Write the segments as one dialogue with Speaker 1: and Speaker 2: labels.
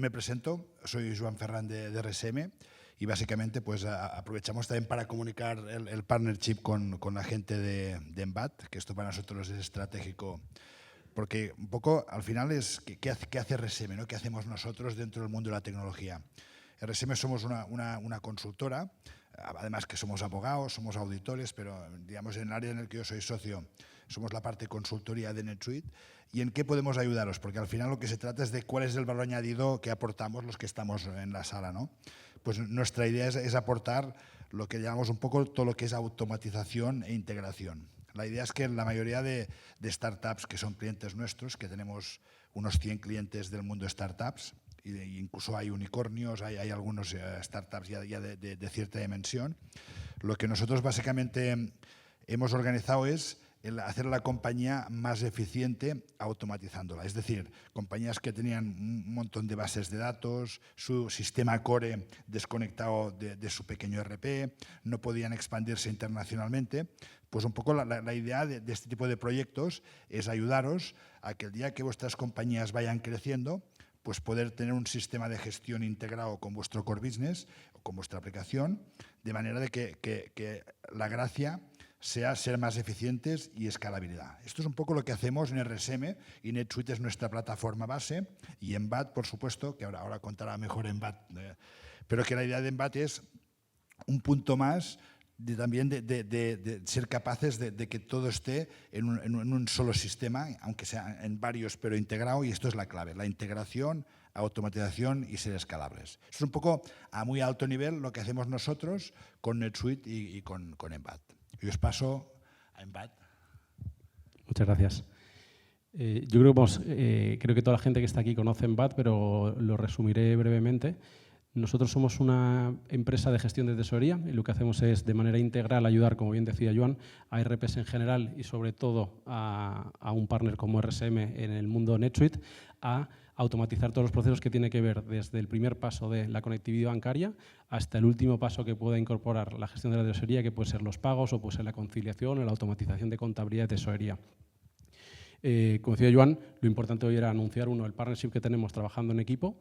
Speaker 1: me presento, soy Joan Ferran de RSM y básicamente pues aprovechamos también para comunicar el partnership con la gente de Embat, que esto para nosotros es estratégico, porque un poco al final es ¿qué hace RSM, ¿no? ¿Qué hacemos nosotros dentro del mundo de la tecnología? RSM somos una consultora, además que somos abogados, somos auditores, pero digamos en el área en el que yo soy socio somos la parte consultoría de NetSuite. ¿Y en qué podemos ayudaros? Porque al final lo que se trata es de cuál es el valor añadido que aportamos los que estamos en la sala, ¿no? Pues nuestra idea es aportar lo que llamamos un poco todo lo que es automatización e integración. La idea es que la mayoría de startups que son clientes nuestros, que tenemos unos 100 clientes del mundo de startups, e incluso hay unicornios, hay algunos startups ya de cierta dimensión, lo que nosotros básicamente hemos organizado es hacer la compañía más eficiente automatizándola. Es decir, compañías que tenían un montón de bases de datos, su sistema core desconectado de su pequeño ERP, no podían expandirse internacionalmente. Pues un poco la idea de este tipo de proyectos es ayudaros a que el día que vuestras compañías vayan creciendo, pues poder tener un sistema de gestión integrado con vuestro core business o con vuestra aplicación, de manera de que la gracia sea ser más eficientes y escalabilidad. Esto es un poco lo que hacemos en RSM y NetSuite es nuestra plataforma base y Embat, por supuesto, que ahora contará mejor Embat, pero que la idea de Embat es un punto más también de ser capaces de que todo esté en un solo sistema, aunque sea en varios, pero integrado, y esto es la clave, la integración, automatización y ser escalables. Es un poco a muy alto nivel lo que hacemos nosotros con NetSuite y con Embat. Y os paso a Embat.
Speaker 2: Muchas gracias. Yo creo que toda la gente que está aquí conoce Embat, pero lo resumiré brevemente. Nosotros somos una empresa de gestión de tesorería y lo que hacemos es de manera integral ayudar, como bien decía Joan, a ERPs en general y sobre todo a un partner como RSM en el mundo NetSuite a automatizar todos los procesos que tiene que ver desde el primer paso de la conectividad bancaria hasta el último paso que pueda incorporar la gestión de la tesorería, que puede ser los pagos o puede ser la conciliación o la automatización de contabilidad de tesorería. Como decía Joan, lo importante hoy era anunciar el partnership que tenemos trabajando en equipo,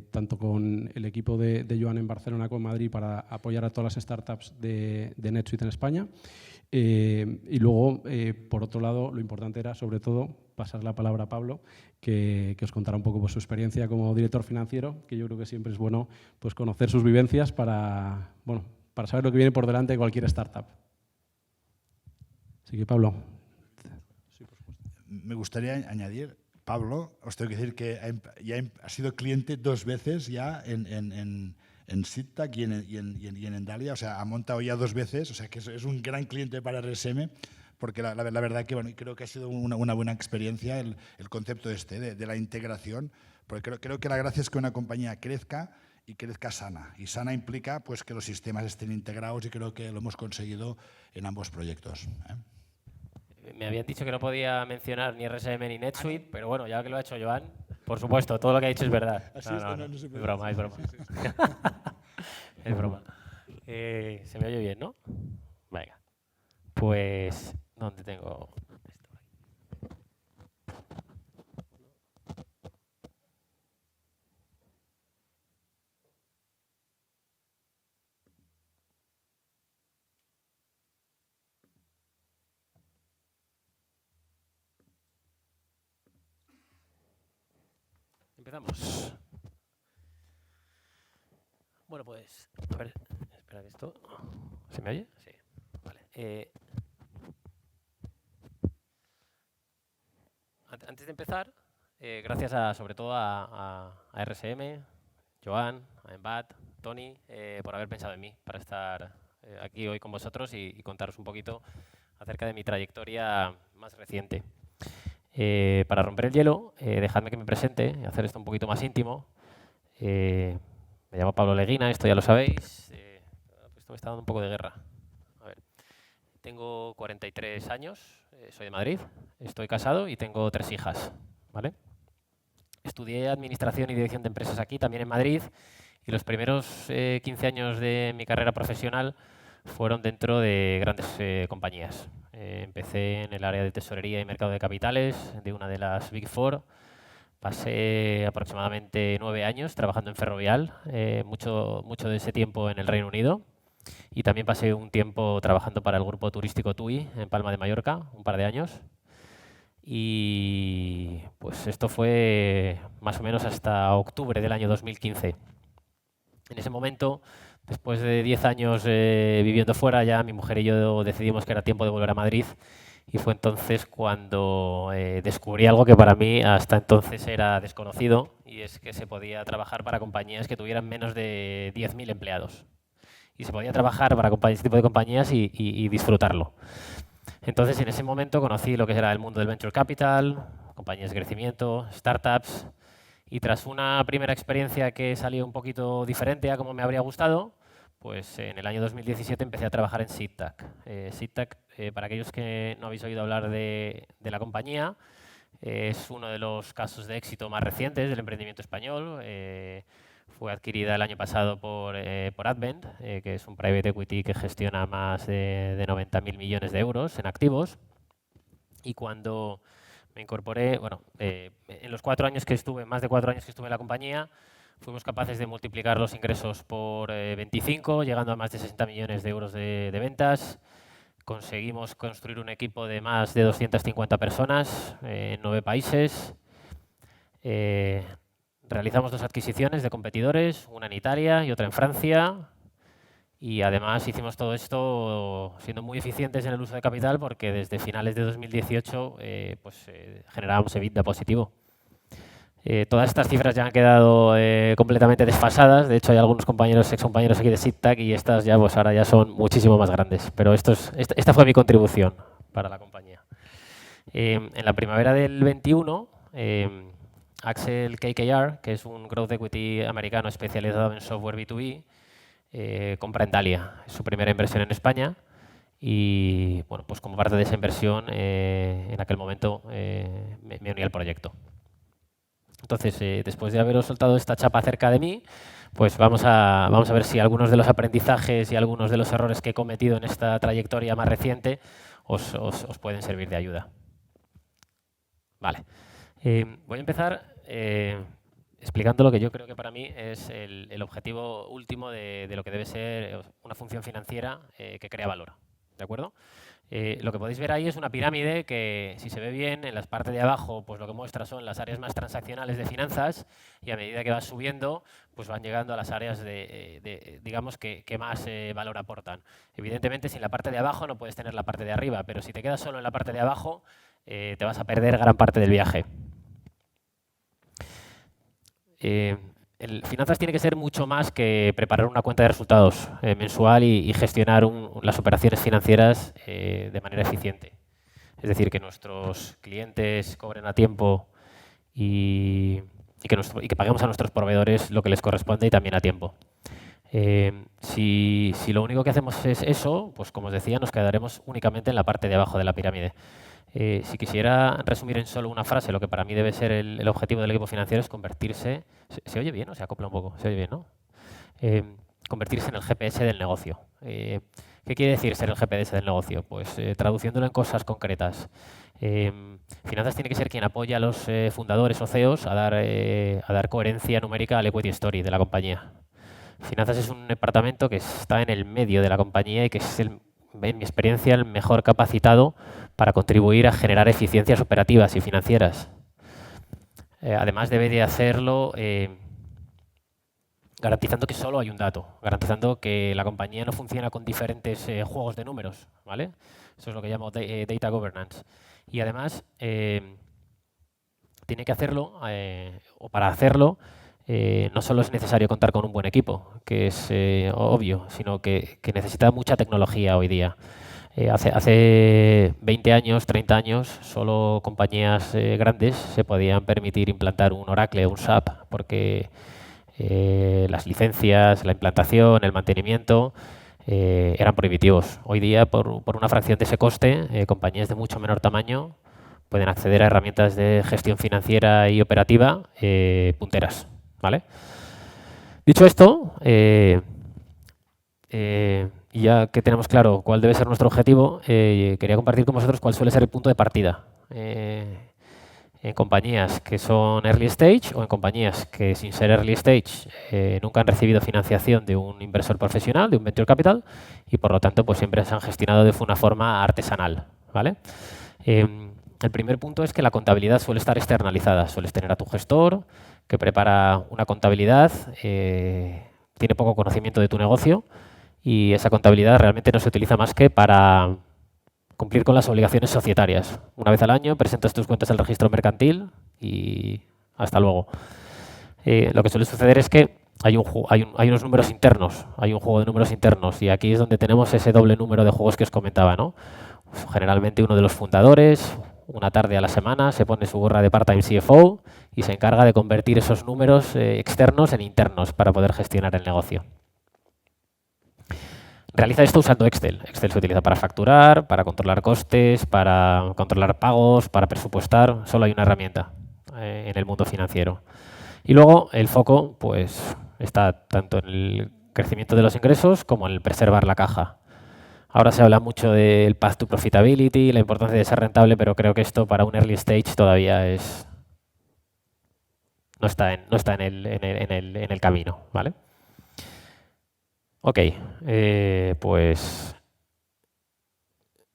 Speaker 2: tanto con el equipo de Joan en Barcelona como en Madrid para apoyar a todas las startups de NetSuite en España. Y luego, por otro lado, lo importante era, sobre todo, pasar la palabra a Pablo, que os contara un poco pues, su experiencia como director financiero, que yo creo que siempre es bueno pues, conocer sus vivencias para saber lo que viene por delante de cualquier startup. Así que, Pablo.
Speaker 1: Me gustaría añadir, Pablo, os tengo que decir que ya ha sido cliente 2 veces ya en SITAC y en Endalia, o sea, ha montado ya 2 veces, o sea, que es un gran cliente para RSM, porque la verdad que bueno, creo que ha sido una buena experiencia el concepto de la integración, porque creo que la gracia es que una compañía crezca y crezca sana, y sana implica pues, que los sistemas estén integrados y creo que lo hemos conseguido en ambos proyectos.
Speaker 3: Me habían dicho que no podía mencionar ni RSM ni NetSuite, pero bueno, ya que lo ha hecho Joan, por supuesto, todo lo que ha dicho es verdad. No, es broma, es broma. Es broma. Se me oye bien, ¿no? Venga. Pues, ¿dónde tengo esto? Empezamos. Bueno, pues, a ver, espera que esto... ¿Se me oye? Sí. Vale. Antes de empezar, gracias sobre todo a RSM, Joan, a Embat, Tony, por haber pensado en mí para estar aquí hoy con vosotros y contaros un poquito acerca de mi trayectoria más reciente. Para romper el hielo, dejadme que me presente y hacer esto un poquito más íntimo. Me llamo Pablo Leguina, esto ya lo sabéis. Esto me está dando un poco de guerra. A ver. Tengo 43 años, soy de Madrid, estoy casado y tengo 3 hijas. ¿Vale? Estudié Administración y Dirección de Empresas aquí, también en Madrid, y los primeros 15 años de mi carrera profesional fueron dentro de grandes compañías. Empecé en el área de tesorería y mercado de capitales de una de las Big Four, Pasé aproximadamente 9 años trabajando en Ferrovial, mucho de ese tiempo en el Reino Unido. Y también pasé un tiempo trabajando para el grupo turístico TUI en Palma de Mallorca, un par de años. Y pues esto fue más o menos hasta octubre del año 2015. En ese momento, después de 10 años viviendo fuera, ya mi mujer y yo decidimos que era tiempo de volver a Madrid. Y fue entonces cuando descubrí algo que para mí hasta entonces era desconocido, y es que se podía trabajar para compañías que tuvieran menos de 10.000 empleados. Y se podía trabajar para este tipo de compañías y disfrutarlo. Entonces, en ese momento conocí lo que era el mundo del venture capital, compañías de crecimiento, startups, y tras una primera experiencia que salió un poquito diferente a como me habría gustado, pues en el año 2017 empecé a trabajar en SeedTac. SeedTac, para aquellos que no habéis oído hablar de la compañía, es uno de los casos de éxito más recientes del emprendimiento español. Fue adquirida el año pasado por Advent, que es un private equity que gestiona más de 90.000 millones de euros en activos. Y cuando me incorporé, bueno, en los 4 años que estuve, más de 4 años que estuve en la compañía, fuimos capaces de multiplicar los ingresos por 25, llegando a más de 60 millones de euros de ventas. Conseguimos construir un equipo de más de 250 personas en 9 países. Realizamos 2 adquisiciones de competidores, una en Italia y otra en Francia. Y además hicimos todo esto siendo muy eficientes en el uso de capital, porque desde finales de 2018 generábamos EBITDA positivo. Todas estas cifras ya han quedado completamente desfasadas. De hecho, hay algunos excompañeros aquí de SeedTac y estas ya, pues ahora ya son muchísimo más grandes. Pero esta fue mi contribución para la compañía. En la primavera del 21, Axel KKR, que es un growth equity americano especializado en software B2B, compra Endalia, es su primera inversión en España. Y bueno, pues como parte de esa inversión, en aquel momento me uní al proyecto. Entonces, después de haberos soltado esta chapa acerca de mí, pues vamos a ver si algunos de los aprendizajes y algunos de los errores que he cometido en esta trayectoria más reciente os pueden servir de ayuda. Vale. Voy a empezar explicando lo que yo creo que para mí es el objetivo último de lo que debe ser una función financiera que crea valor. ¿De acuerdo? Lo que podéis ver ahí es una pirámide que, si se ve bien, en la parte de abajo pues lo que muestra son las áreas más transaccionales de finanzas, y a medida que vas subiendo pues van llegando a las áreas digamos que más valor aportan. Evidentemente, sin la parte de abajo no puedes tener la parte de arriba, pero si te quedas solo en la parte de abajo te vas a perder gran parte del viaje. Finanzas tiene que ser mucho más que preparar una cuenta de resultados mensual y gestionar las operaciones financieras de manera eficiente. Es decir, que nuestros clientes cobren a tiempo y que paguemos a nuestros proveedores lo que les corresponde y también a tiempo. Si lo único que hacemos es eso, pues como os decía, nos quedaremos únicamente en la parte de abajo de la pirámide. Si quisiera resumir en solo una frase lo que para mí debe ser el objetivo del equipo financiero, es convertirse... ¿Se oye bien o se acopla un poco? Se oye bien, ¿no? Convertirse en el GPS del negocio. ¿Qué quiere decir ser el GPS del negocio? Pues traduciéndolo en cosas concretas. Finanzas tiene que ser quien apoya a los fundadores o CEOs a dar coherencia numérica al equity story de la compañía. Finanzas es un departamento que está en el medio de la compañía y que es, en mi experiencia, el mejor capacitado para contribuir a generar eficiencias operativas y financieras. Además, debe de hacerlo garantizando que solo hay un dato, garantizando que la compañía no funciona con diferentes juegos de números, ¿vale? Eso es lo que llamo data governance. Y además, tiene que hacerlo, o para hacerlo, no solo es necesario contar con un buen equipo, que es obvio, sino que necesita mucha tecnología hoy día. Hace 20 años, 30 años, solo compañías grandes se podían permitir implantar un Oracle o un SAP, porque las licencias, la implantación, el mantenimiento eran prohibitivos. Hoy día, por una fracción de ese coste, compañías de mucho menor tamaño pueden acceder a herramientas de gestión financiera y operativa punteras, ¿vale? Dicho esto, y ya que tenemos claro cuál debe ser nuestro objetivo, quería compartir con vosotros cuál suele ser el punto de partida. en compañías que son early stage o en compañías que sin ser early stage nunca han recibido financiación de un inversor profesional, de un venture capital, y por lo tanto pues siempre se han gestionado de una forma artesanal, ¿vale? El primer punto es que la contabilidad suele estar externalizada. Sueles tener a tu gestor que prepara una contabilidad, tiene poco conocimiento de tu negocio y esa contabilidad realmente no se utiliza más que para cumplir con las obligaciones societarias. Una vez al año presentas tus cuentas al registro mercantil y hasta luego. Lo que suele suceder es que hay unos números internos, hay un juego de números internos y aquí es donde tenemos ese doble número de juegos que os comentaba, ¿no? Generalmente uno de los fundadores, una tarde a la semana, se pone su gorra de part-time CFO y se encarga de convertir esos números externos en internos para poder gestionar el negocio. Realiza esto usando Excel. Excel se utiliza para facturar, para controlar costes, para controlar pagos, para presupuestar. Solo hay una herramienta en el mundo financiero. Y luego el foco pues, está tanto en el crecimiento de los ingresos como en el preservar la caja. Ahora se habla mucho del path to profitability, la importancia de ser rentable, pero creo que esto para un early stage todavía no está en el camino, ¿vale? Ok, pues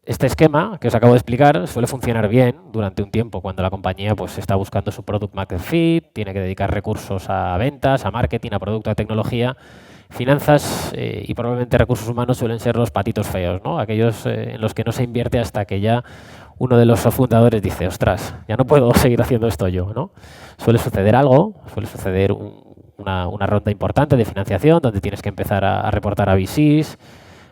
Speaker 3: este esquema que os acabo de explicar suele funcionar bien durante un tiempo cuando la compañía pues, está buscando su product market fit, tiene que dedicar recursos a ventas, a marketing, a producto, a tecnología. Finanzas y probablemente recursos humanos suelen ser los patitos feos, ¿no? Aquellos en los que no se invierte hasta que ya uno de los fundadores dice, ostras, ya no puedo seguir haciendo esto yo, ¿no? Suele suceder algo, suele suceder una ronda importante de financiación donde tienes que empezar a reportar a VCs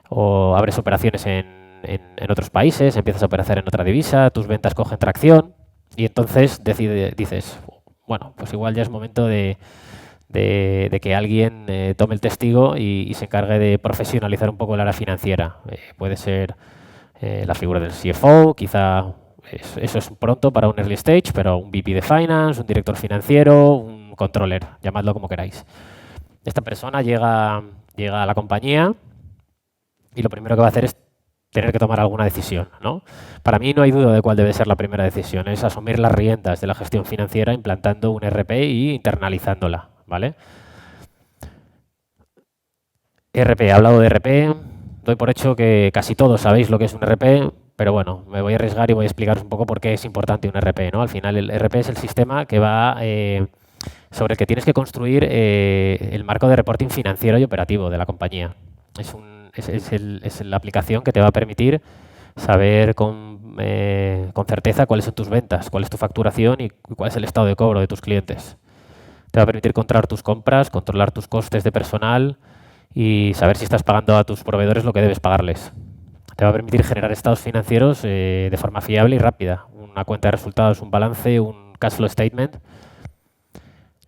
Speaker 3: o abres operaciones en otros países, empiezas a operar en otra divisa, tus ventas cogen tracción y entonces dices, bueno, pues igual ya es momento de que alguien tome el testigo y se encargue de profesionalizar un poco el área financiera. Puede ser la figura del CFO, quizá eso es pronto para un early stage, pero un VP de Finance, un director financiero, un controller, llamadlo como queráis. Esta persona llega a la compañía y lo primero que va a hacer es tener que tomar alguna decisión, ¿no? Para mí no hay duda de cuál debe ser la primera decisión, es asumir las riendas de la gestión financiera implantando un ERP y internalizándola, ¿vale? ERP, he hablado de ERP, doy por hecho que casi todos sabéis lo que es un ERP, pero bueno, me voy a arriesgar y voy a explicaros un poco por qué es importante un ERP, ¿no? Al final el ERP es el sistema que va sobre el que tienes que construir el marco de reporting financiero y operativo de la compañía. Es la aplicación que te va a permitir saber con certeza cuáles son tus ventas, cuál es tu facturación y cuál es el estado de cobro de tus clientes. Te va a permitir controlar tus compras, controlar tus costes de personal y saber si estás pagando a tus proveedores lo que debes pagarles. Te va a permitir generar estados financieros de forma fiable y rápida. Una cuenta de resultados, un balance, un cash flow statement.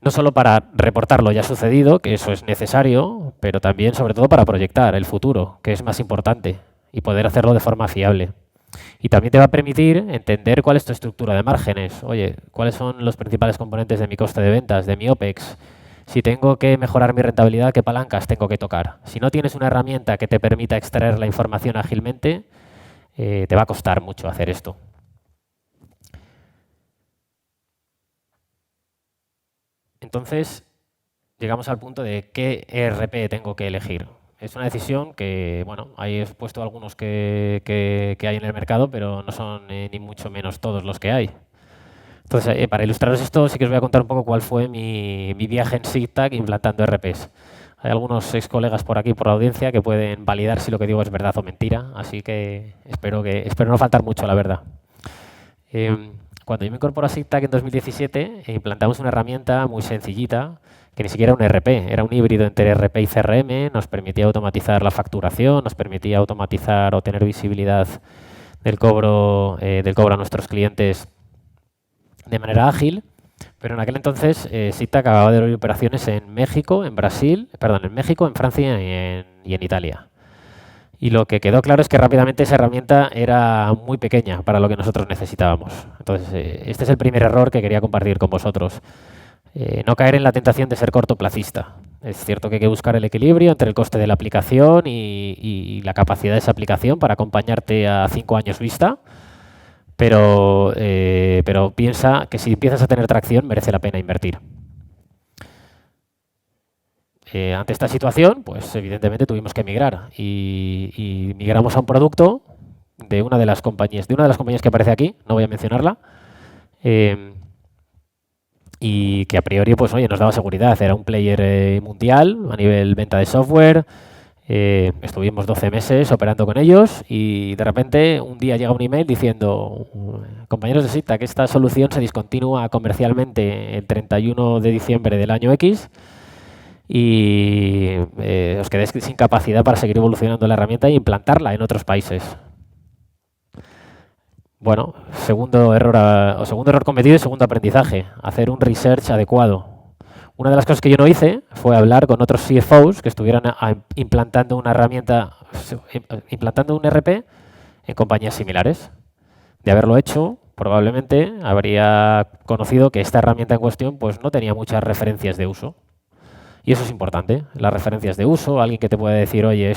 Speaker 3: No solo para reportar lo ya sucedido, que eso es necesario, pero también, sobre todo, para proyectar el futuro, que es más importante, y poder hacerlo de forma fiable. Y también te va a permitir entender cuál es tu estructura de márgenes. Oye, cuáles son los principales componentes de mi coste de ventas, de mi OPEX. Si tengo que mejorar mi rentabilidad, ¿qué palancas tengo que tocar? Si no tienes una herramienta que te permita extraer la información ágilmente, te va a costar mucho hacer esto. Entonces, llegamos al punto de qué ERP tengo que elegir. Es una decisión que, bueno, ahí he puesto algunos que hay en el mercado, pero no son ni mucho menos todos los que hay. Entonces, para ilustraros esto, sí que os voy a contar un poco cuál fue mi viaje en SIGTAG implantando ERPs. Hay algunos ex colegas por aquí, por la audiencia, que pueden validar si lo que digo es verdad o mentira, así que espero no faltar mucho, la verdad. Cuando yo me incorporé a SIGTAG en 2017, implantamos una herramienta muy sencillita, que ni siquiera era un ERP, era un híbrido entre ERP y CRM, nos permitía automatizar la facturación, nos permitía automatizar o tener visibilidad del cobro a nuestros clientes de manera ágil, pero en aquel entonces SIGTAG acababa de abrir operaciones en México, en México, en Francia y en Italia. Y lo que quedó claro es que rápidamente esa herramienta era muy pequeña para lo que nosotros necesitábamos. Entonces, este es el primer error que quería compartir con vosotros. No caer en la tentación de ser cortoplacista. Es cierto que hay que buscar el equilibrio entre el coste de la aplicación y la capacidad de esa aplicación para acompañarte a 5 años vista, pero piensa que si empiezas a tener tracción merece la pena invertir. Ante esta situación, pues evidentemente tuvimos que migrar y migramos a un producto de una de las compañías que aparece aquí, no voy a mencionarla, y que a priori pues oye, nos daba seguridad, era un player mundial a nivel venta de software. Estuvimos 12 meses operando con ellos y de repente un día llega un email diciendo: compañeros de SITA, que esta solución se discontinúa comercialmente el 31 de diciembre del año X y os quedéis sin capacidad para seguir evolucionando la herramienta e implantarla en otros países. Bueno, segundo error cometido y segundo aprendizaje, hacer un research adecuado. Una de las cosas que yo no hice fue hablar con otros CFOs que estuvieran implantando una herramienta, implantando un ERP en compañías similares. De haberlo hecho, probablemente habría conocido que esta herramienta en cuestión pues, no tenía muchas referencias de uso. Y eso es importante, las referencias de uso, alguien que te pueda decir, oye,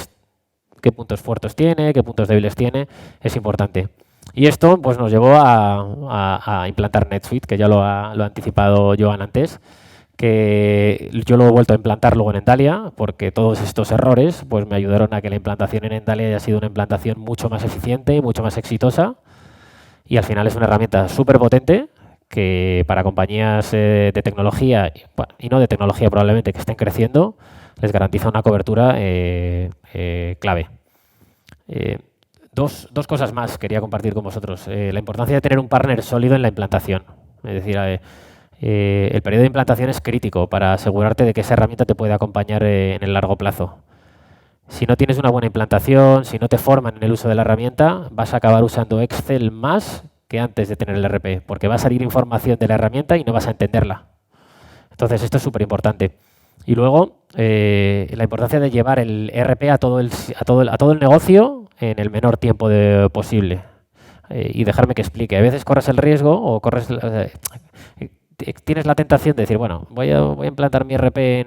Speaker 3: qué puntos fuertes tiene, qué puntos débiles tiene, es importante. Y esto pues, nos llevó a implantar NetSuite, que ya lo ha anticipado Joan antes, que yo lo he vuelto a implantar luego en Endalia, porque todos estos errores pues, me ayudaron a que la implantación en Endalia haya sido una implantación mucho más eficiente y mucho más exitosa. Y al final es una herramienta súper potente que para compañías de tecnología, y no de tecnología probablemente, que estén creciendo, les garantiza una cobertura clave. Dos cosas más quería compartir con vosotros. La importancia de tener un partner sólido en la implantación. Es decir, el periodo de implantación es crítico para asegurarte de que esa herramienta te puede acompañar en el largo plazo. Si no tienes una buena implantación, si no te forman en el uso de la herramienta, vas a acabar usando Excel más que antes de tener el RP, porque va a salir información de la herramienta y no vas a entenderla. Entonces, esto es súper importante. Y luego, la importancia de llevar el RP a todo el negocio en el menor tiempo posible. Y dejarme que explique. A veces corres el riesgo o tienes la tentación de decir, bueno, voy a implantar mi RP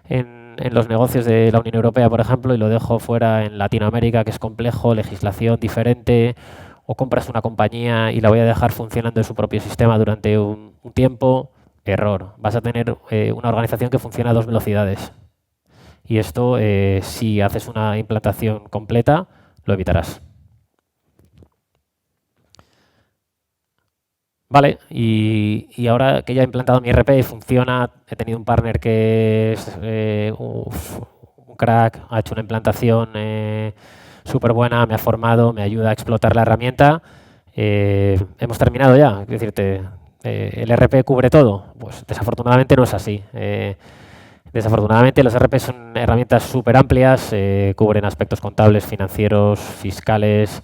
Speaker 3: en los negocios de la Unión Europea, por ejemplo, y lo dejo fuera en Latinoamérica, que es complejo, legislación diferente, o compras una compañía y la voy a dejar funcionando en su propio sistema durante un tiempo. Error. Vas a tener una organización que funciona a 2 velocidades. Y esto, si haces una implantación completa, lo evitarás. Vale, y ahora que ya he implantado mi RP y funciona, he tenido un partner que es un crack, ha hecho una implantación súper buena, me ha formado, me ayuda a explotar la herramienta. Hemos terminado ya, es decirte, ¿el RP cubre todo? Pues desafortunadamente no es así. Desafortunadamente los RP son herramientas súper amplias, cubren aspectos contables, financieros, fiscales,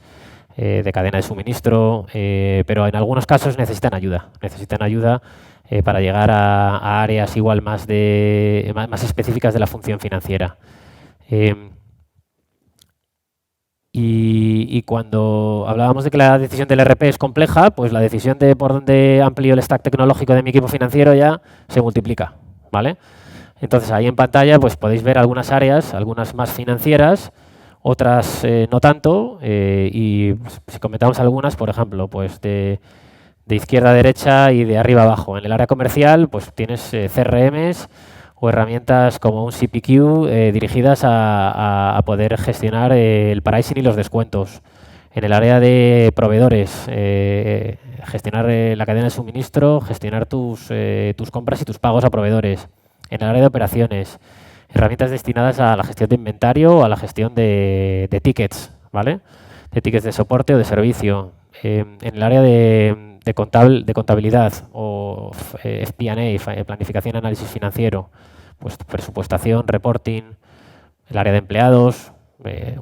Speaker 3: de cadena de suministro, pero en algunos casos necesitan ayuda para llegar a áreas igual más específicas de la función financiera. Y cuando hablábamos de que la decisión del RP es compleja, pues la decisión de por dónde amplío el stack tecnológico de mi equipo financiero ya se multiplica, ¿vale? Entonces ahí en pantalla pues podéis ver algunas áreas, algunas más financieras, otras no tanto, y si comentamos algunas, por ejemplo, pues de izquierda a derecha y de arriba a abajo. En el área comercial pues tienes CRMs o herramientas como un CPQ dirigidas a poder gestionar el pricing y los descuentos. En el área de proveedores, gestionar la cadena de suministro, gestionar tus compras y tus pagos a proveedores. En el área de operaciones, herramientas destinadas a la gestión de inventario o a la gestión de tickets, ¿vale? De tickets de soporte o de servicio. En el área de contabilidad o FP&A, planificación y análisis financiero, pues presupuestación, reporting. El área de empleados,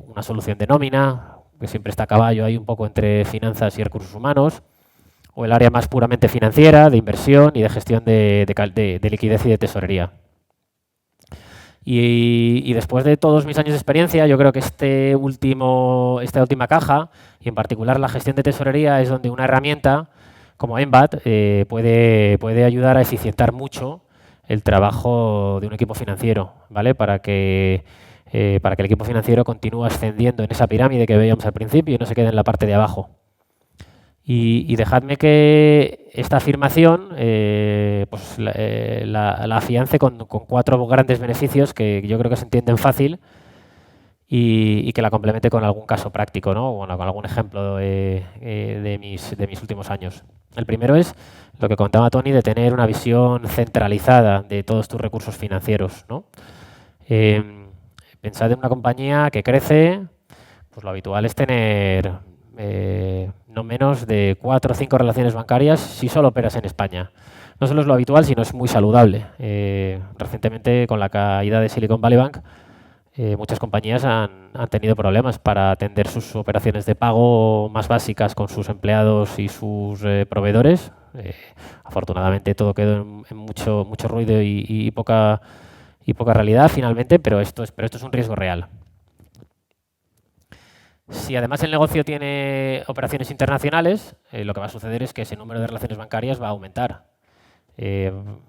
Speaker 3: una solución de nómina, que siempre está a caballo ahí un poco entre finanzas y recursos humanos. O el área más puramente financiera, de inversión y de gestión de liquidez y de tesorería. Y después de todos mis años de experiencia, yo creo que esta última caja, y en particular la gestión de tesorería, es donde una herramienta como Embat puede ayudar a eficientar mucho el trabajo de un equipo financiero, ¿vale? Para que el equipo financiero continúe ascendiendo en esa pirámide que veíamos al principio y no se quede en la parte de abajo. Y dejadme que esta afirmación pues la afiance con 4 grandes beneficios que yo creo que se entienden fácil y que la complemente con algún caso práctico, ¿no? Bueno, con algún ejemplo de mis últimos años. El primero es lo que contaba Tony, de tener una visión centralizada de todos tus recursos financieros, ¿no? Pensad en una compañía que crece, pues lo habitual es tener no menos de 4 o 5 relaciones bancarias si solo operas en España. No solo es lo habitual, sino es muy saludable. Recientemente, con la caída de Silicon Valley Bank, muchas compañías han tenido problemas para atender sus operaciones de pago más básicas con sus empleados y sus proveedores. Afortunadamente todo quedó en mucho ruido y poca realidad finalmente, pero esto es un riesgo real. Si además el negocio tiene operaciones internacionales, lo que va a suceder es que ese número de relaciones bancarias va a aumentar.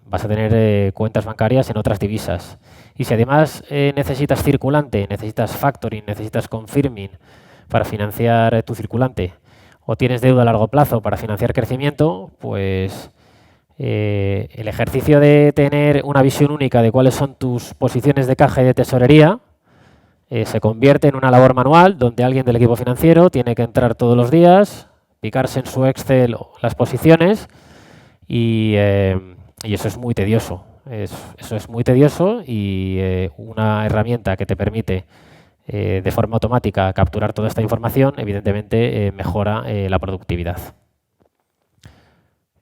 Speaker 3: Vas a tener cuentas bancarias en otras divisas. Y si además necesitas circulante, necesitas factoring, necesitas confirming para financiar tu circulante, o tienes deuda a largo plazo para financiar crecimiento, pues el ejercicio de tener una visión única de cuáles son tus posiciones de caja y de tesorería se convierte en una labor manual donde alguien del equipo financiero tiene que entrar todos los días, picarse en su Excel las posiciones y eso es muy tedioso. Eso es muy tedioso y una herramienta que te permite de forma automática capturar toda esta información, evidentemente mejora la productividad.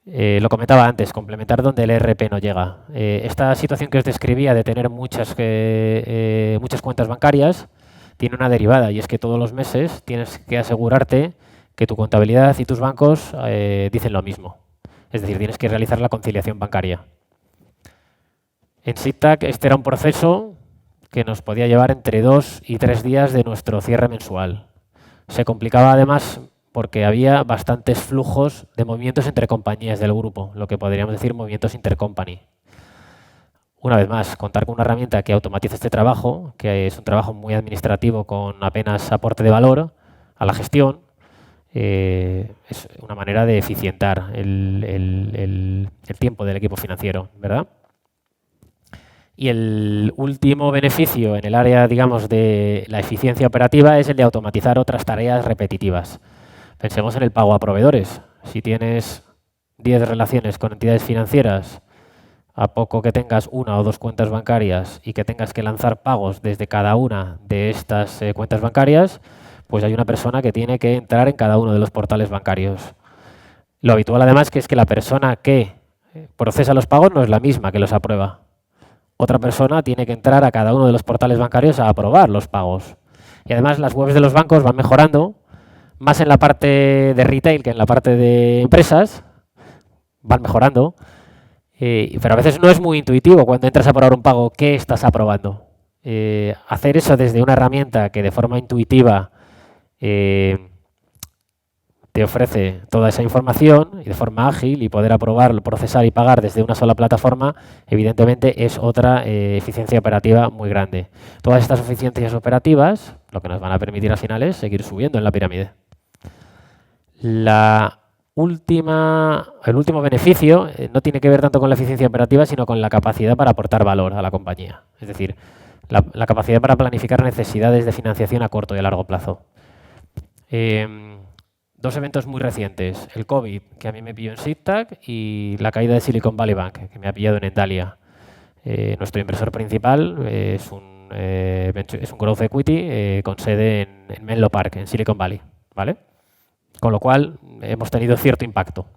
Speaker 3: Lo comentaba antes, complementar donde el ERP no llega. Esta situación que os describía de tener muchas cuentas bancarias tiene una derivada y es que todos los meses tienes que asegurarte que tu contabilidad y tus bancos dicen lo mismo. Es decir, tienes que realizar la conciliación bancaria. En SIGTAC este era un proceso que nos podía llevar entre 2 y 3 días de nuestro cierre mensual. Se complicaba además porque había bastantes flujos de movimientos entre compañías del grupo, lo que podríamos decir movimientos intercompany. Una vez más, contar con una herramienta que automatice este trabajo, que es un trabajo muy administrativo con apenas aporte de valor a la gestión, es una manera de eficientar el tiempo del equipo financiero, ¿verdad? Y el último beneficio en el área, digamos, de la eficiencia operativa es el de automatizar otras tareas repetitivas. Pensemos en el pago a proveedores. Si tienes 10 relaciones con entidades financieras, a poco que tengas 1 o 2 cuentas bancarias y que tengas que lanzar pagos desde cada una de estas cuentas bancarias, pues hay una persona que tiene que entrar en cada uno de los portales bancarios. Lo habitual además que es que la persona que procesa los pagos no es la misma que los aprueba. Otra persona tiene que entrar a cada uno de los portales bancarios a aprobar los pagos. Y además las webs de los bancos van mejorando, más en la parte de retail que en la parte de empresas, van mejorando, pero a veces no es muy intuitivo cuando entras a aprobar un pago qué estás aprobando. Hacer eso desde una herramienta que de forma intuitiva te ofrece toda esa información y de forma ágil y poder aprobar, procesar y pagar desde una sola plataforma, evidentemente es otra eficiencia operativa muy grande. Todas estas eficiencias operativas lo que nos van a permitir al final es seguir subiendo en la pirámide. El último beneficio no tiene que ver tanto con la eficiencia operativa, sino con la capacidad para aportar valor a la compañía. Es decir, la capacidad para planificar necesidades de financiación a corto y a largo plazo. 2 eventos muy recientes, el COVID, que a mí me pilló en SIGTAC, y la caída de Silicon Valley Bank, que me ha pillado en Endalia. Nuestro inversor principal es un growth equity con sede en Menlo Park, en Silicon Valley, ¿vale? Con lo cual hemos tenido cierto impacto.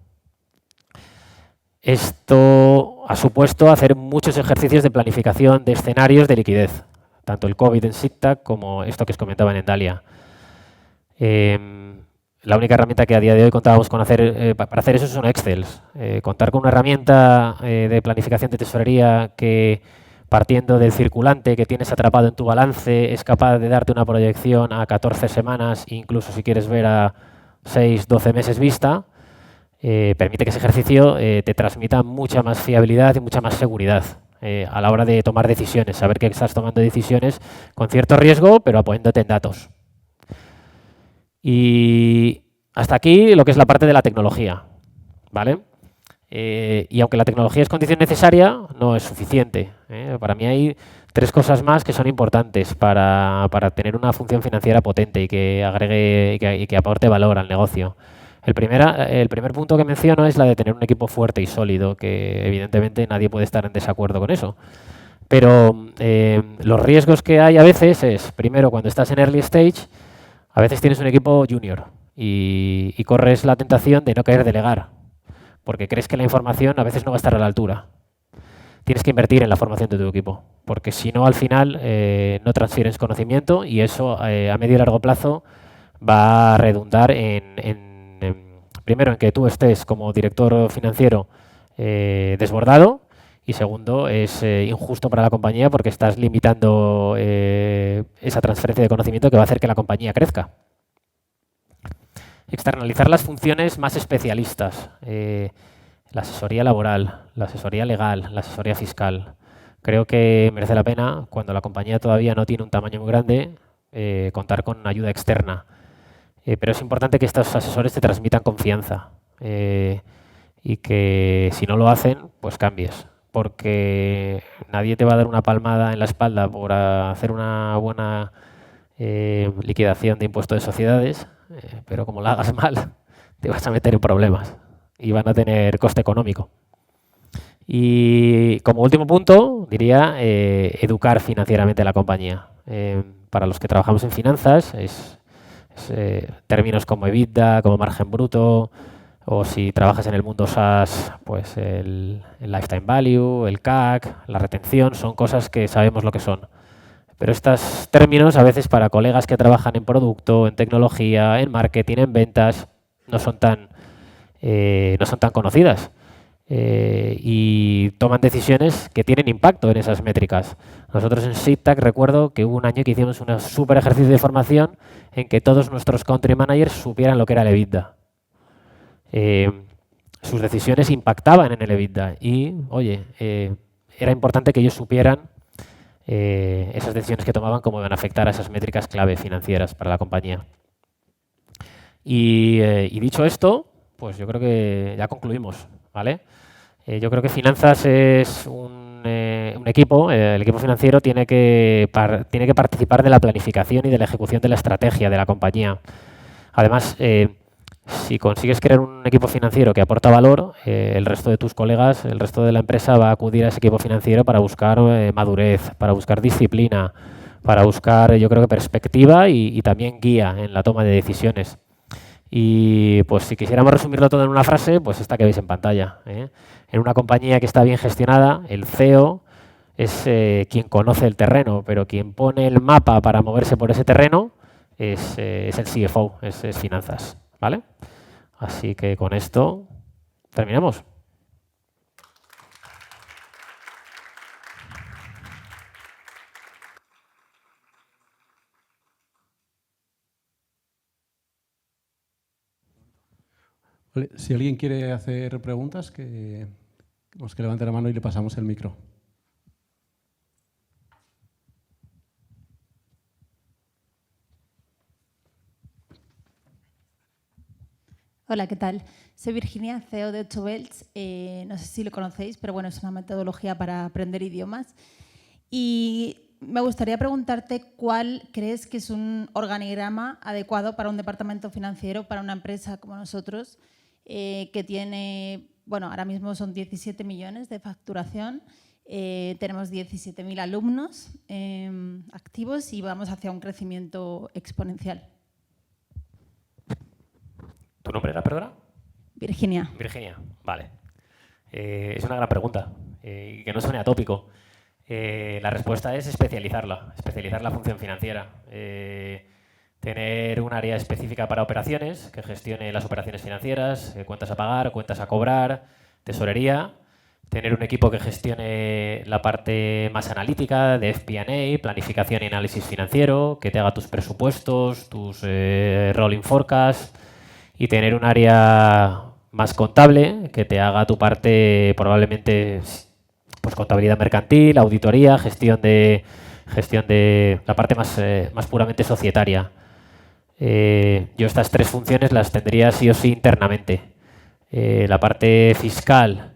Speaker 3: Esto ha supuesto hacer muchos ejercicios de planificación de escenarios de liquidez, tanto el COVID en SIGTAC como esto que os comentaba en Endalia. La única herramienta que a día de hoy contábamos con para hacer eso son Excel. Contar con una herramienta de planificación de tesorería que, partiendo del circulante que tienes atrapado en tu balance, es capaz de darte una proyección a 14 semanas, incluso si quieres ver a 6, 12 meses vista, permite que ese ejercicio te transmita mucha más fiabilidad y mucha más seguridad a la hora de tomar decisiones, saber que estás tomando decisiones con cierto riesgo, pero apoyándote en datos. Y hasta aquí lo que es la parte de la tecnología, ¿vale? Y aunque la tecnología es condición necesaria, no es suficiente. Para mí hay 3 cosas más que son importantes para tener una función financiera potente y que agregue y que aporte valor al negocio. El primer punto que menciono es la de tener un equipo fuerte y sólido, que evidentemente nadie puede estar en desacuerdo con eso. Pero los riesgos que hay a veces es, primero, cuando estás en early stage, a veces tienes un equipo junior y corres la tentación de no querer delegar, porque crees que la información a veces no va a estar a la altura. Tienes que invertir en la formación de tu equipo, porque si no, al final no transfieres conocimiento y eso a medio y largo plazo va a redundar primero, en que tú estés como director financiero desbordado, y segundo, es injusto para la compañía porque estás limitando esa transferencia de conocimiento que va a hacer que la compañía crezca. Externalizar las funciones más especialistas. La asesoría laboral, la asesoría legal, la asesoría fiscal. Creo que merece la pena, cuando la compañía todavía no tiene un tamaño muy grande, contar con ayuda externa. Pero es importante que estos asesores te transmitan confianza y que si no lo hacen, pues cambies. Porque nadie te va a dar una palmada en la espalda por hacer una buena liquidación de impuestos de sociedades, pero como la hagas mal, te vas a meter en problemas y van a tener coste económico. Y como último punto, diría educar financieramente a la compañía. Para los que trabajamos en finanzas, términos como EBITDA, como margen bruto, o si trabajas en el mundo SaaS, pues el lifetime value, el CAC, la retención, son cosas que sabemos lo que son. Pero estos términos, a veces para colegas que trabajan en producto, en tecnología, en marketing, en ventas, no son tan conocidas. Y toman decisiones que tienen impacto en esas métricas. Nosotros en SITAC recuerdo que hubo un año que hicimos un súper ejercicio de formación en que todos nuestros country managers supieran lo que era el EBITDA. Sus decisiones impactaban en el EBITDA y, oye, era importante que ellos supieran esas decisiones que tomaban cómo iban a afectar a esas métricas clave financieras para la compañía. Y dicho esto, pues yo creo que ya concluimos, ¿vale? Yo creo que finanzas es un equipo, el equipo financiero tiene que participar de la planificación y de la ejecución de la estrategia de la compañía. Además, si consigues crear un equipo financiero que aporta valor, el resto de tus colegas, el resto de la empresa va a acudir a ese equipo financiero para buscar madurez, para buscar disciplina, para buscar, yo creo que perspectiva y también guía en la toma de decisiones. Y pues si quisiéramos resumirlo todo en una frase, pues esta que veis en pantalla. En una compañía que está bien gestionada, el CEO es quien conoce el terreno, pero quien pone el mapa para moverse por ese terreno es el CFO, es finanzas, ¿vale? Así que con esto terminamos.
Speaker 2: Vale, si alguien quiere hacer preguntas, que levante la mano y le pasamos el micro.
Speaker 4: Hola, ¿qué tal? Soy Virginia, CEO de 8 Belts. No sé si lo conocéis, pero bueno, es una metodología para aprender idiomas. Y me gustaría preguntarte cuál crees que es un organigrama adecuado para un departamento financiero, para una empresa como nosotros, que tiene, bueno, ahora mismo son 17 millones de facturación, tenemos 17.000 alumnos activos y vamos hacia un crecimiento exponencial.
Speaker 3: ¿Tu nombre era, perdona?
Speaker 4: Virginia.
Speaker 3: Virginia, vale. Es una gran pregunta y que no suene atópico. La respuesta es especializar la función financiera. Tener un área específica para operaciones, que gestione las operaciones financieras, cuentas a pagar, cuentas a cobrar, tesorería. Tener un equipo que gestione la parte más analítica de FP&A, planificación y análisis financiero, que te haga tus presupuestos, tus rolling forecasts. Y tener un área más contable, que te haga tu parte probablemente pues contabilidad mercantil, auditoría, gestión de la parte más puramente societaria. Yo estas 3 funciones las tendría sí o sí internamente. La parte fiscal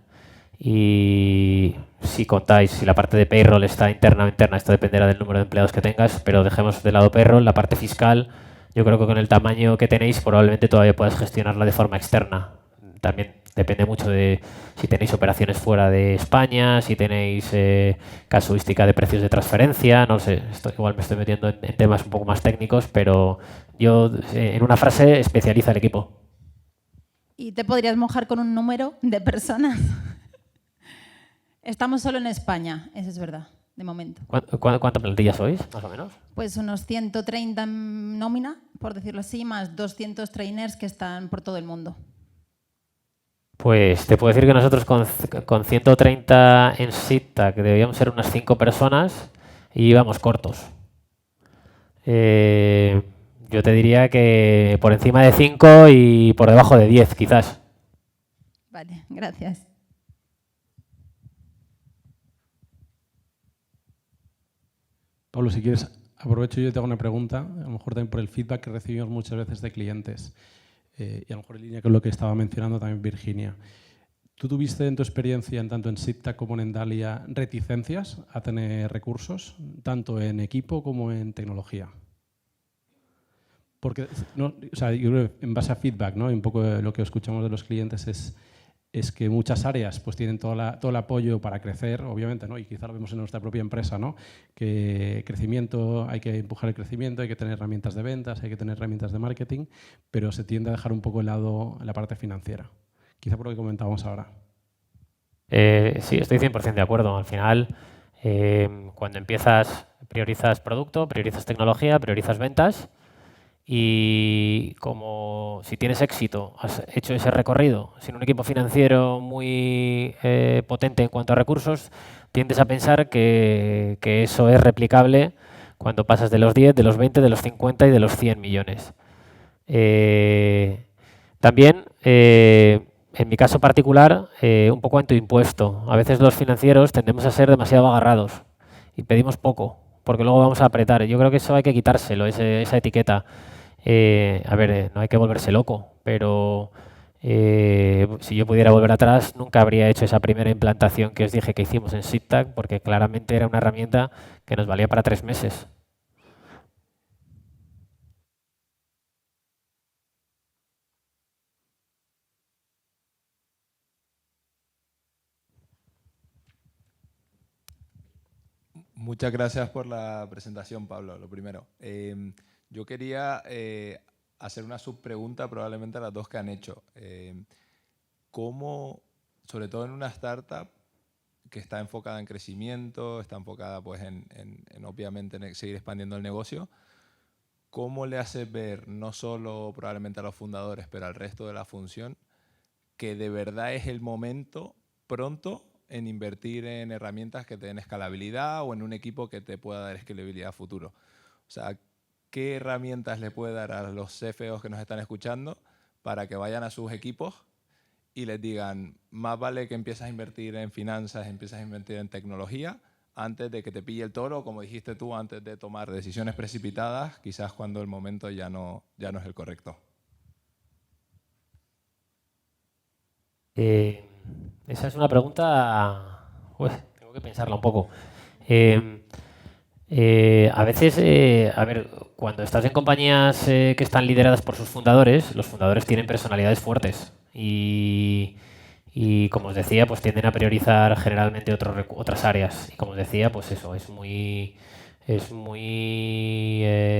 Speaker 3: y si contáis, si la parte de payroll está interna o interna, esto dependerá del número de empleados que tengas, pero dejemos de lado payroll. La parte fiscal, yo creo que con el tamaño que tenéis probablemente todavía puedas gestionarla de forma externa. También depende mucho de si tenéis operaciones fuera de España, si tenéis casuística de precios de transferencia, no sé, esto igual me estoy metiendo en temas un poco más técnicos, pero yo en una frase especializa el equipo.
Speaker 4: ¿Y te podrías mojar con un número de personas? Estamos solo en España, eso es verdad, de momento.
Speaker 3: ¿Cuánta plantilla sois, más o menos?
Speaker 4: Pues unos 130 en nómina, por decirlo así, más 200 trainers que están por todo el mundo.
Speaker 3: Pues te puedo decir que nosotros con 130 en SITA, que debíamos ser unas 5 personas, y íbamos cortos. Yo te diría que por encima de 5 y por debajo de 10, quizás.
Speaker 4: Vale, gracias.
Speaker 2: Pablo, si quieres, aprovecho yo y te hago una pregunta, a lo mejor también por el feedback que recibimos muchas veces de clientes. Y a lo mejor en línea con lo que estaba mencionando también Virginia. ¿Tú tuviste en tu experiencia, tanto en SIPTA como en Endalia, reticencias a tener recursos, tanto en equipo como en tecnología? Porque, no, o sea, yo creo que en base a feedback, ¿no? Y un poco lo que escuchamos de los clientes es que muchas áreas pues tienen todo el apoyo para crecer, obviamente, ¿no? Y quizá lo vemos en nuestra propia empresa, ¿no? Que crecimiento, hay que empujar el crecimiento, hay que tener herramientas de ventas, hay que tener herramientas de marketing, pero se tiende a dejar un poco de lado la parte financiera. Quizá por lo que comentábamos ahora.
Speaker 3: Sí, estoy 100% de acuerdo. Al final, cuando empiezas, priorizas producto, priorizas tecnología, priorizas ventas. Y como si tienes éxito, has hecho ese recorrido sin un equipo financiero muy potente en cuanto a recursos, tiendes a pensar que eso es replicable cuando pasas de los 10, de los 20, de los 50 y de los 100 millones. También, en mi caso particular, un poco antiimpuesto. A veces los financieros tendemos a ser demasiado agarrados y pedimos poco, porque luego vamos a apretar. Yo creo que eso hay que quitárselo, esa etiqueta. A ver, no hay que volverse loco, pero si yo pudiera volver atrás, nunca habría hecho esa primera implantación que os dije que hicimos en SIPTAC, porque claramente era una herramienta que nos valía para 3 meses.
Speaker 5: Muchas gracias por la presentación, Pablo, lo primero. Yo quería hacer una subpregunta probablemente a las dos que han hecho. ¿Cómo, sobre todo en una startup que está enfocada en crecimiento, está enfocada pues, obviamente en seguir expandiendo el negocio, cómo le haces ver no solo probablemente a los fundadores, pero al resto de la función, que de verdad es el momento pronto en invertir en herramientas que te den escalabilidad o en un equipo que te pueda dar escalabilidad a futuro? O sea, ¿qué herramientas le puede dar a los CFOs que nos están escuchando para que vayan a sus equipos y les digan, más vale que empieces a invertir en finanzas, empiezas a invertir en tecnología, antes de que te pille el toro, como dijiste tú, antes de tomar decisiones precipitadas, quizás cuando el momento ya no es el correcto?
Speaker 3: Esa es una pregunta, tengo que pensarla un poco. A veces, a ver, cuando estás en compañías que están lideradas por sus fundadores, los fundadores tienen personalidades fuertes y como os decía, pues tienden a priorizar generalmente otras áreas. Y como os decía, pues eso, es muy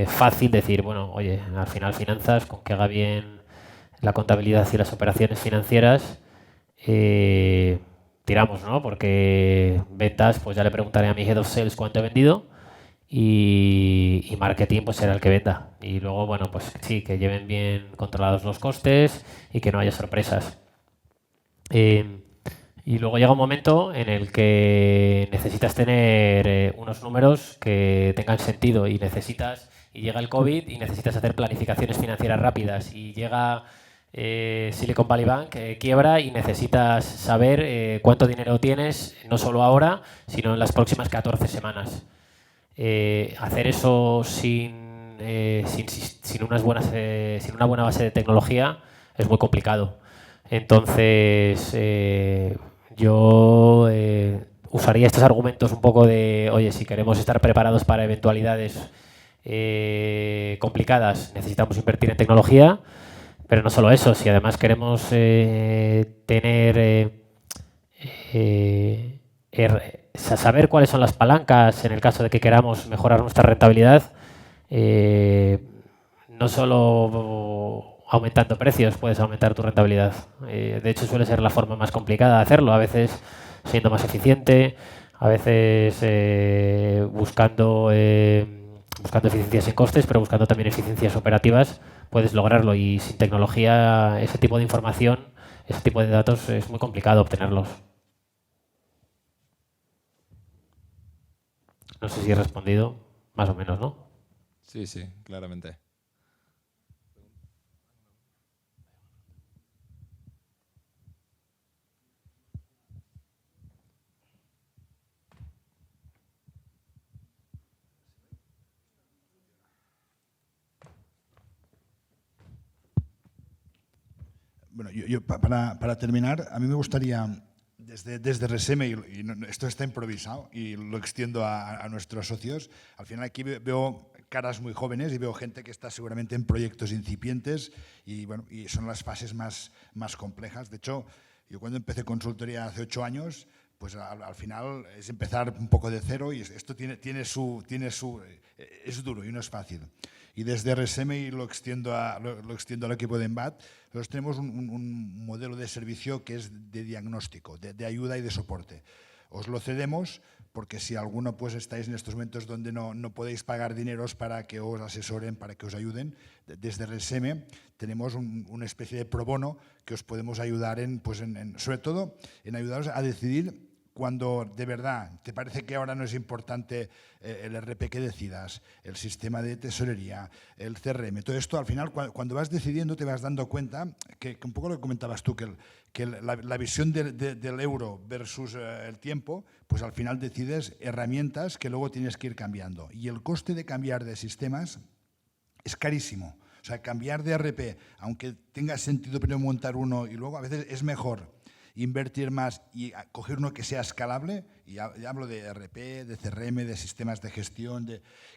Speaker 3: fácil decir, bueno, oye, al final finanzas, con que haga bien la contabilidad y las operaciones financieras, tiramos, ¿no? Porque ventas, pues ya le preguntaré a mi Head of Sales cuánto he vendido y marketing pues será el que venda. Y luego, bueno, pues sí, que lleven bien controlados los costes y que no haya sorpresas. Y luego llega un momento en el que necesitas tener unos números que tengan sentido y llega el COVID y necesitas hacer planificaciones financieras rápidas y llega Silicon Valley Bank quiebra y necesitas saber cuánto dinero tienes, no solo ahora, sino en las próximas 14 semanas. Hacer eso sin sin una buena base de tecnología es muy complicado. Entonces, yo usaría estos argumentos un poco de, oye, si queremos estar preparados para eventualidades complicadas, necesitamos invertir en tecnología, pero no solo eso, si además queremos saber cuáles son las palancas en el caso de que queramos mejorar nuestra rentabilidad, no solo aumentando precios puedes aumentar tu rentabilidad. De hecho, suele ser la forma más complicada de hacerlo. A veces siendo más eficiente, a veces buscando eficiencias en costes, pero buscando también eficiencias operativas, puedes lograrlo. Y sin tecnología, ese tipo de información, ese tipo de datos, es muy complicado obtenerlos. No sé si he respondido, más o menos, ¿no?
Speaker 5: Sí, sí, claramente.
Speaker 1: Bueno, para terminar, a mí me gustaría, desde RSM, esto está improvisado y lo extiendo a nuestros socios, al final aquí veo caras muy jóvenes y veo gente que está seguramente en proyectos incipientes y, bueno, y son las fases más complejas. De hecho, yo cuando empecé consultoría hace 8 años, pues al final es empezar un poco de cero y esto es duro y no es fácil. Y desde RSM y lo extiendo al equipo de Embat, nosotros tenemos un modelo de servicio que es de diagnóstico, de ayuda y de soporte. Os lo cedemos porque si alguno pues estáis en estos momentos donde no podéis pagar dineros para que os asesoren, para que os ayuden, desde RSM tenemos una especie de pro bono que os podemos ayudar sobre todo en ayudaros a decidir cuando de verdad te parece que ahora no es importante el RP que decidas, el sistema de tesorería, el CRM, todo esto al final cuando vas decidiendo te vas dando cuenta que un poco lo que comentabas tú, que la visión del euro versus el tiempo, pues al final decides herramientas que luego tienes que ir cambiando. Y el coste de cambiar de sistemas es carísimo. O sea, cambiar de RP, aunque tenga sentido primero montar uno y luego a veces es mejor invertir más y coger uno que sea escalable, y ya hablo de RP, de CRM, de sistemas de gestión,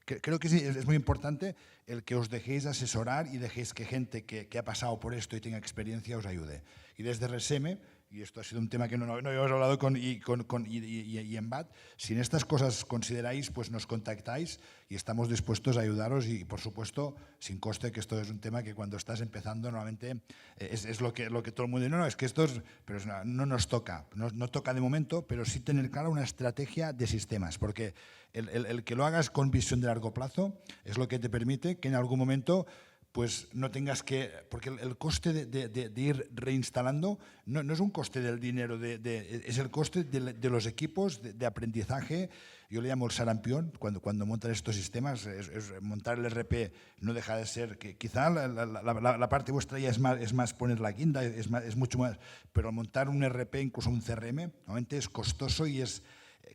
Speaker 1: creo que sí, es muy importante el que os dejéis asesorar y dejéis que gente que ha pasado por esto y tenga experiencia os ayude. Y desde RSM, y esto ha sido un tema que no habíamos hablado y en BAT, si en estas cosas consideráis, pues nos contactáis y estamos dispuestos a ayudaros y, por supuesto, sin coste, que esto es un tema que cuando estás empezando normalmente es lo que todo el mundo dice, es que esto pero no nos toca, no toca de momento, pero sí tener clara una estrategia de sistemas, porque el que lo hagas con visión de largo plazo es lo que te permite que en algún momento pues no tengas que, porque el coste de ir reinstalando no es un coste del dinero, es el coste de los equipos de aprendizaje. Yo le llamo el sarampión, cuando montan estos sistemas, es montar el RP no deja de ser, que quizá la parte vuestra ya es más poner la guinda, es mucho más, pero montar un RP, incluso un CRM, normalmente es costoso y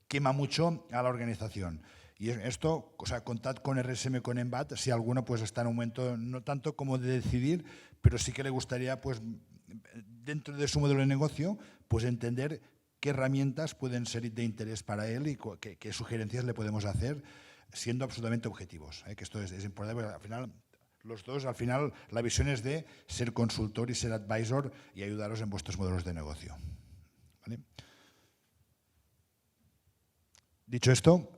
Speaker 1: quema mucho a la organización. Y esto, o sea, contad con RSM, con Embat, si alguno pues está en un momento no tanto como de decidir, pero sí que le gustaría, pues, dentro de su modelo de negocio, pues entender qué herramientas pueden ser de interés para él y qué sugerencias le podemos hacer, siendo absolutamente objetivos. Que esto es importante, porque al final, los dos, al final, la visión es de ser consultor y ser advisor y ayudaros en vuestros modelos de negocio. ¿Vale? Dicho esto,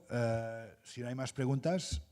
Speaker 1: si no hay más preguntas,